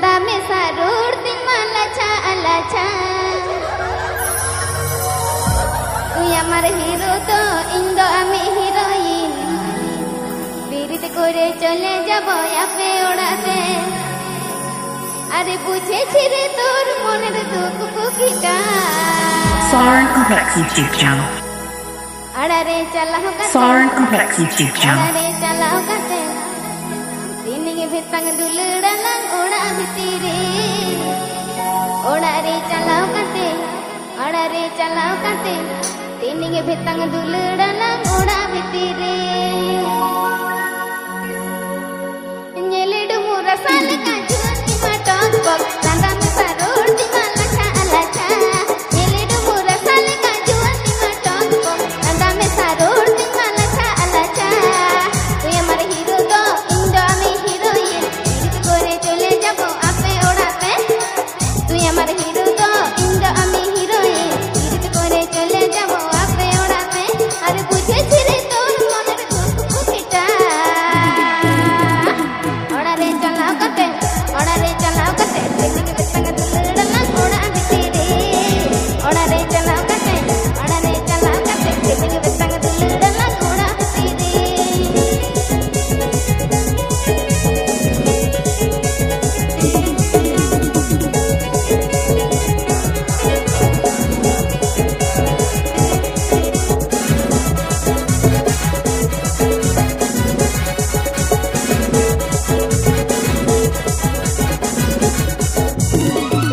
Tanda me sarur ting malacha alacha. Tuya mar hero to indo ami heroin. Birit kore chole jabo ape odate. Are buche chire tor moner dukh kukita. Soren Complex YouTube channel. Adare chalao kate. Soren Complex YouTube channel. Adare chalao kate. Tininge bhetang duldalang oda bhitire. Odare chalao kate. Adare chalao kate. Tininge bhetang duldalang oda bhitire. Nyeledu murasal ka juan ki maton bok. Tanda me sarur di malacha alacha. Nyeledu murasal ka juan ki maton bok. Tanda me sarur di malacha alacha. Tu amar hero to indo ami heroin. Birit kore chole jabo ape odate. Tu amar hero to indo ami heroin. Birit kore chole jabo ape odate. Are bujhe chire tor moner dukh kukita. Odare chalao kate. Odare chalao kate. Tininge bhetang duldalang oda bhitire. Odare chalao kate. Odare chalao kate. Tininge bhetang duldalang oda bhitire.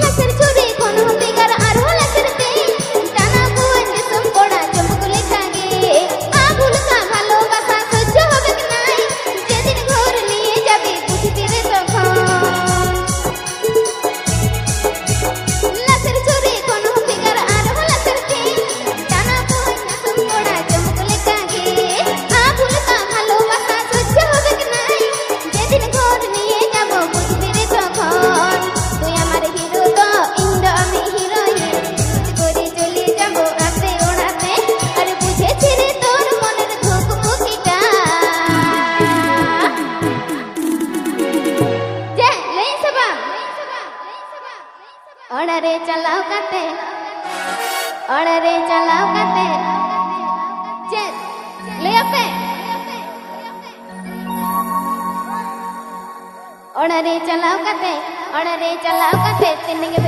Lasar churi kono tigar arho lasar te tana ko anjum koda chumkule kage abul ka bhalo basa sojjo hobe ki nai jedin ghor niye jabe buঝিtere তখন lasar churi kono tigar arho lasar te tana ko anjum koda chumkule kage abul ka bhalo basa sojjo hobe ki nai jedin ghor niye jabo buঝিtere তখন তুই আমার hero তো Indo আমি heroine করে চলে যাব আতে ওড়াতে আর বুঝেছি রে তোর মনের ধুক মুখিটা যে লেই সবা ওড়ারে চালাও কাতে যে লে আপে Odare chalao kate, tininge